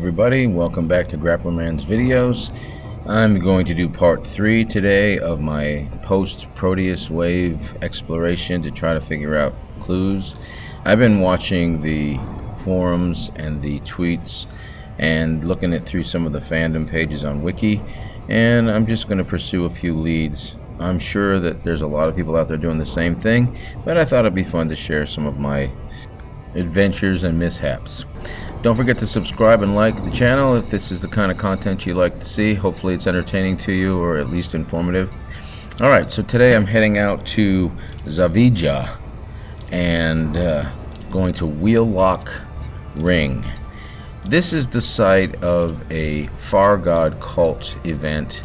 everybody, welcome back to Grapplerman's videos. I'm going to do part 3 today of my post-Proteus wave exploration to try to figure out clues. I've been watching the forums and the tweets and looking at through some of the fandom pages on Wiki, and I'm just going to pursue a few leads. I'm sure that there's a lot of people out there doing the same thing, but I thought it'd be fun to share some of my adventures and mishaps. Don't forget to subscribe and like the channel if this is the kind of content you like to see. Hopefully it's entertaining to you, or at least informative. Alright, so today I'm heading out to Zavija and going to Wheellock Ring. This is the site of a Far God cult event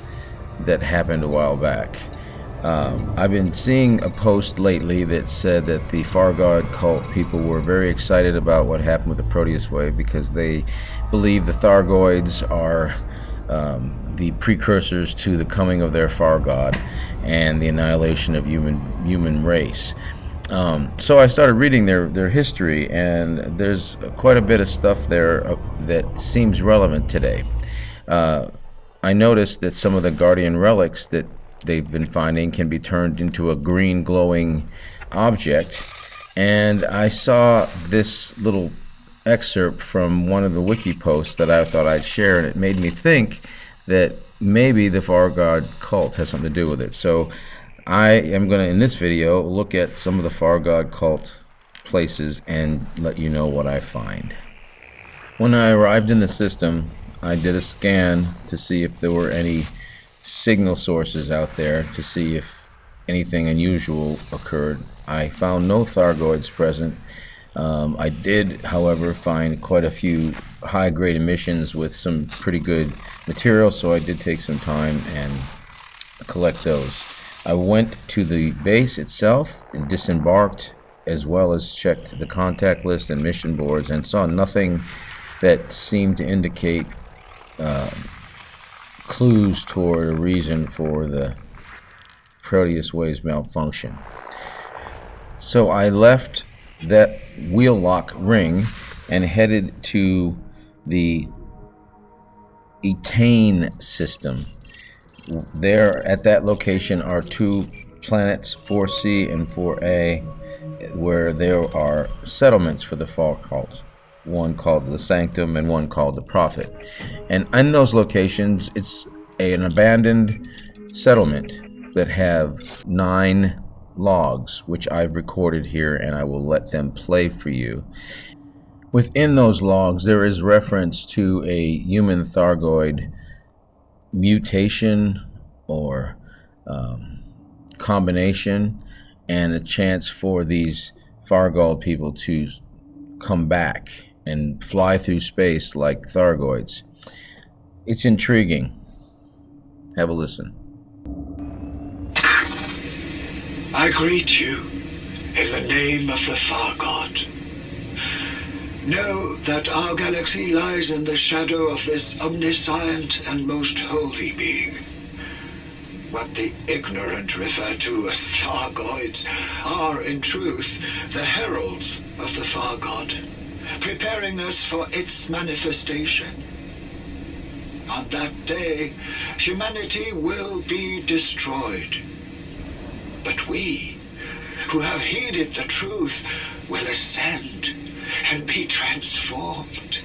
that happened a while back. I've been seeing a post lately that said that the Far God cult people were very excited about what happened with the Proteus wave because they believe the thargoids are the precursors to the coming of their Far God and the annihilation of human race. So I started reading their history, and there's quite a bit of stuff there that seems relevant today. I noticed that some of the guardian relics that they've been finding can be turned into a green glowing object, and I saw this little excerpt from one of the wiki posts that I thought I'd share, and it made me think that maybe the Far God cult has something to do with it. So I am going to, in this video, look at some of the Far God cult places and let you know what I find. When I arrived in the system, I did a scan to see if there were any signal sources out there, to see if anything unusual occurred. I found no thargoids present. I did, however, find quite a few high-grade emissions with some pretty good material, so I did take some time and collect those. I went to the base itself and disembarked, as well as checked the contact list and mission boards, and saw nothing that seemed to indicate clues toward a reason for the Proteus wave's malfunction. So I left that Wheellock Ring and headed to the Etane system. There at that location are two planets, 4C and 4A, where there are settlements for the Far cult. One called the Sanctum and one called the Prophet. And in those locations, it's an abandoned settlement that have 9 logs, which I've recorded here, and I will let them play for you. Within those logs, there is reference to a human thargoid mutation or combination, and a chance for these Fargold people to come back and fly through space like thargoids. It's intriguing. Have a listen. I greet you in the name of the Far God. Know that our galaxy lies in the shadow of this omniscient and most holy being. What the ignorant refer to as thargoids are, in truth, the heralds of the Far God, preparing us for its manifestation. On that day, humanity will be destroyed. But we, who have heeded the truth, will ascend and be transformed.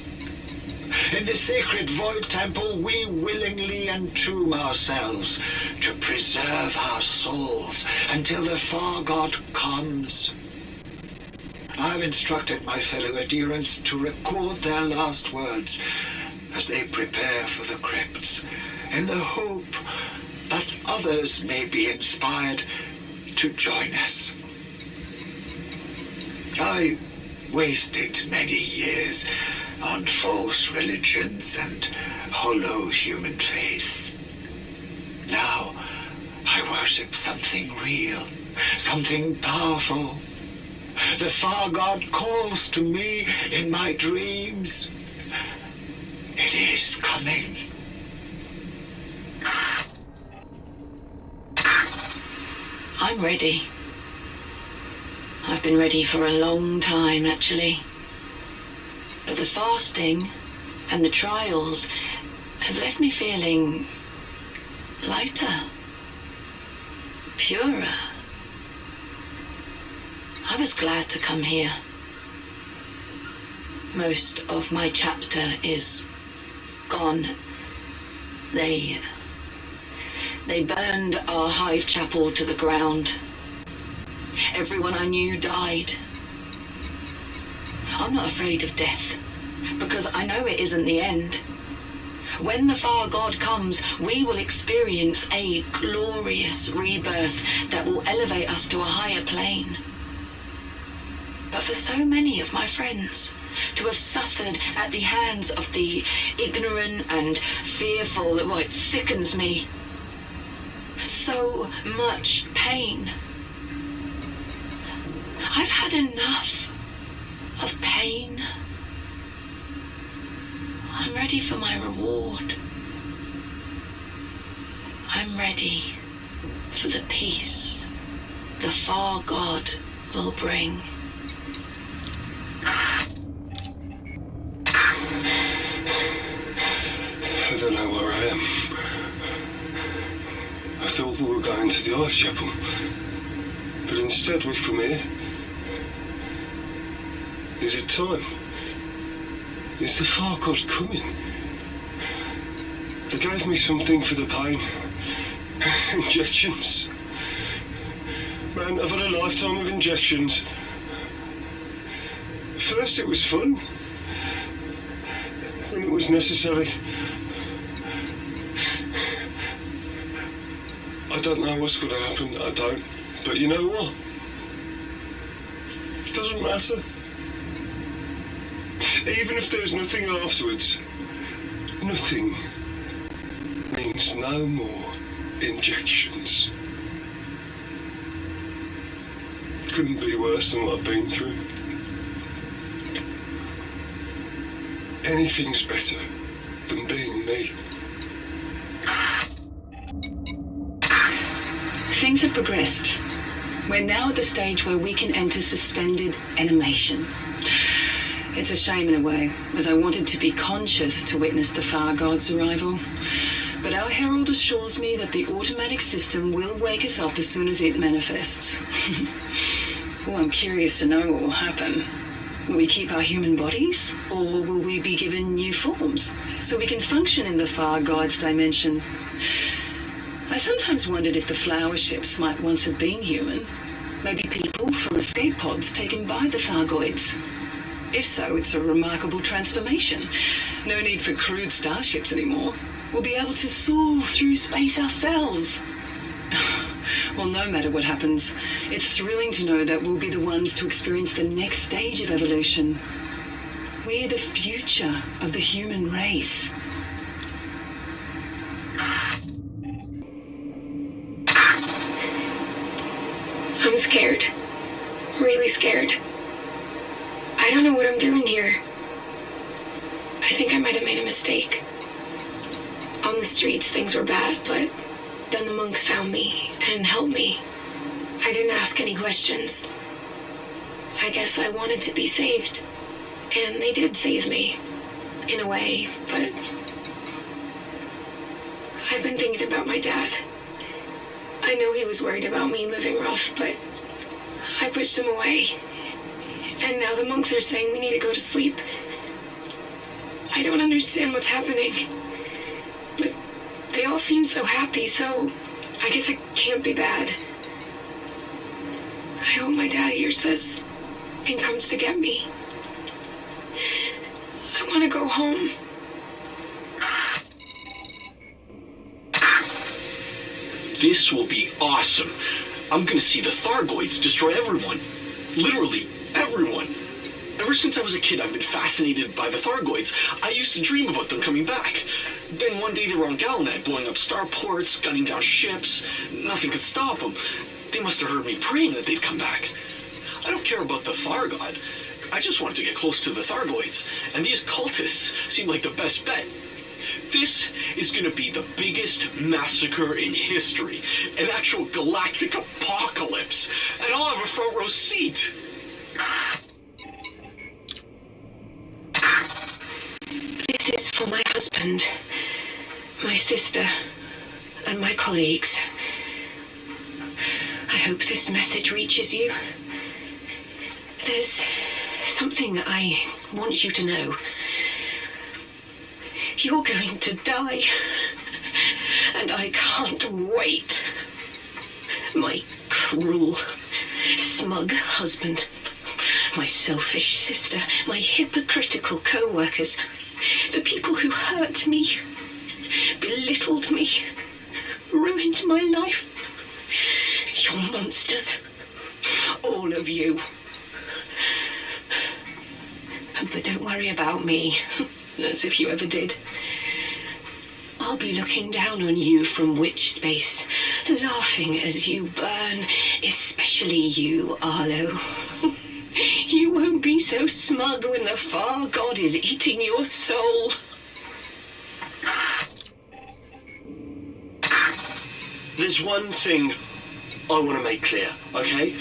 In the sacred void temple, we willingly entomb ourselves to preserve our souls until the Far God comes. I've instructed my fellow adherents to record their last words as they prepare for the crypts, in the hope that others may be inspired to join us. I wasted many years on false religions and hollow human faith. Now I worship something real, something powerful. The Far God calls to me in my dreams. It is coming. I'm ready. I've been ready for a long time, actually. But the fasting and the trials have left me feeling lighter, purer. I was glad to come here. Most of my chapter is gone. They burned our hive chapel to the ground. Everyone I knew died. I'm not afraid of death, because I know it isn't the end. When the Far God comes, we will experience a glorious rebirth that will elevate us to a higher plane. But for so many of my friends to have suffered at the hands of the ignorant and fearful, it sickens me. So much pain. I've had enough of pain. I'm ready for my reward. I'm ready for the peace the Far God will bring. I don't know where I am. I thought we were going to the Ice Chapel, but instead we've come here. Is it time? Is the Far God coming? They gave me something for the pain. Injections. Man, I've had a lifetime of injections. First it was fun, then it was necessary. I don't know what's going to happen, I don't. But you know what? It doesn't matter. Even if there's nothing afterwards, nothing means no more injections. Couldn't be worse than what I've been through. Anything's better than being me. Things have progressed. We're now at the stage where we can enter suspended animation. It's a shame in a way, as I wanted to be conscious to witness the Far God's arrival. But our herald assures me that the automatic system will wake us up as soon as it manifests. Oh, I'm curious to know what will happen. Will we keep our human bodies, or will we be given new forms, so we can function in the Far God's dimension? I sometimes wondered if the flower ships might once have been human. Maybe people from escape pods taken by the thargoids. If so, it's a remarkable transformation. No need for crude starships anymore. We'll be able to soar through space ourselves. Well, no matter what happens, it's thrilling to know that we'll be the ones to experience the next stage of evolution. We're the future of the human race. I'm scared. Really scared. I don't know what I'm doing here. I think I might have made a mistake. On the streets, things were bad, but then the monks found me and helped me. I didn't ask any questions. I guess I wanted to be saved, and they did save me, in a way, but I've been thinking about my dad. I know he was worried about me living rough, but I pushed him away. And now the monks are saying we need to go to sleep. I don't understand what's happening. But they all seem so happy, so I guess it can't be bad. I hope my dad hears this and comes to get me. I want to go home. This will be awesome. I'm gonna see the thargoids destroy everyone. Literally everyone. Ever since I was a kid, I've been fascinated by the thargoids. I used to dream about them coming back. Then one day they were on Galnet, blowing up starports, gunning down ships. Nothing could stop them. They must have heard me praying that they'd come back. I don't care about the Far God. I just wanted to get close to the thargoids, and these cultists seem like the best bet. This is going to be the biggest massacre in history, an actual galactic apocalypse, and I'll have a front row seat. This is for my husband, my sister, and my colleagues. I hope this message reaches you. There's something I want you to know. You're going to die, and I can't wait. My cruel, smug husband, my selfish sister, my hypocritical co-workers, the people who hurt me, belittled me, ruined my life. You're monsters, all of you. But don't worry about me, as if you ever did. I'll be looking down on you from witch space, laughing as you burn, especially you, Arlo. You won't be so smug when the Far God is eating your soul. There's one thing I want to make clear, okay?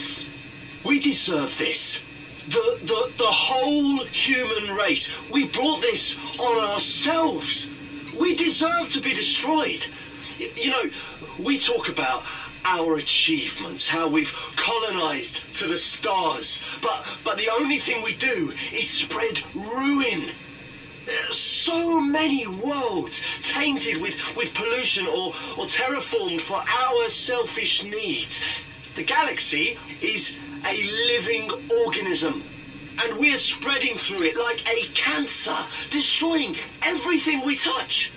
We deserve this. The whole human race. We brought this on ourselves. We deserve to be destroyed. You know, we talk about our achievements, how we've colonized to the stars, but the only thing we do is spread ruin. So many worlds tainted with pollution or terraformed for our selfish needs. The galaxy is a living organism, and we're spreading through it like a cancer, destroying everything we touch.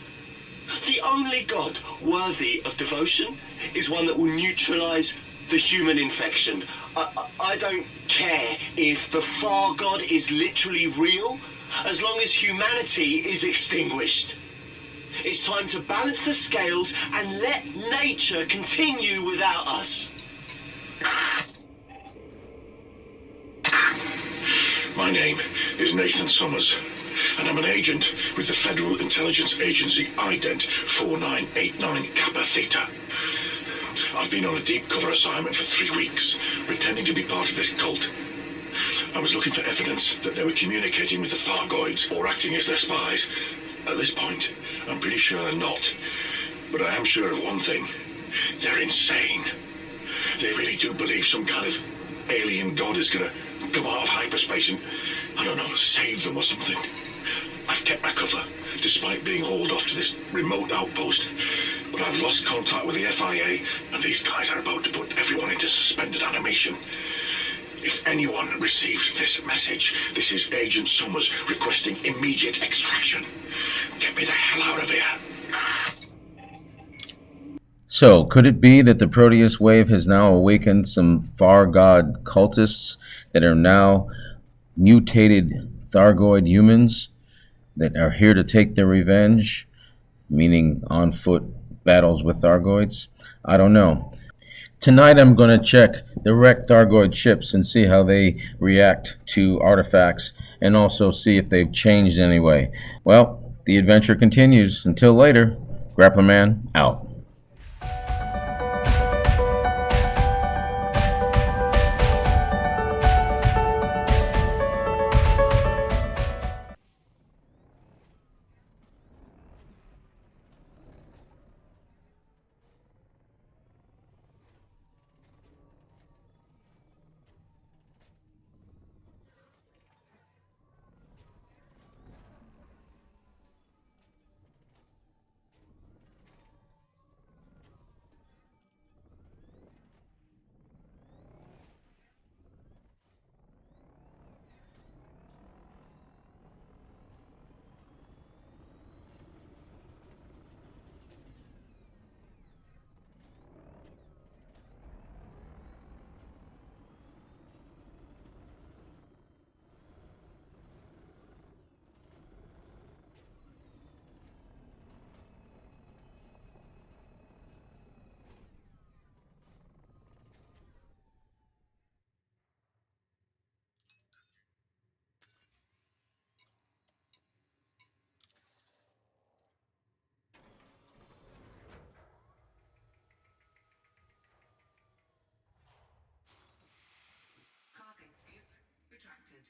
The only God worthy of devotion is one that will neutralize the human infection. I don't care if the Far God is literally real, as long as humanity is extinguished. It's time to balance the scales and let nature continue without us. My name is Nathan Summers, and I'm an agent with the Federal Intelligence Agency Ident 4989 Kappa Theta. I've been on a deep cover assignment for 3 weeks, pretending to be part of this cult. I was looking for evidence that they were communicating with the thargoids or acting as their spies. At this point, I'm pretty sure they're not. But I am sure of one thing. They're insane. They really do believe some kind of alien god is gonna come out of hyperspace and, I don't know, save them or something. I've kept my cover, despite being hauled off to this remote outpost. But I've lost contact with the FIA, and these guys are about to put everyone into suspended animation. If anyone receives this message, this is Agent Summers requesting immediate extraction. Get me the hell out of here. So, could it be that the Proteus wave has now awakened some Far God cultists that are now mutated thargoid humans that are here to take their revenge, meaning on foot battles with thargoids? I don't know. Tonight I'm going to check the wrecked thargoid ships and see how they react to artifacts, and also see if they've changed in any way. Well, the adventure continues. Until later, Grappler Man out. Cargo scoop retracted.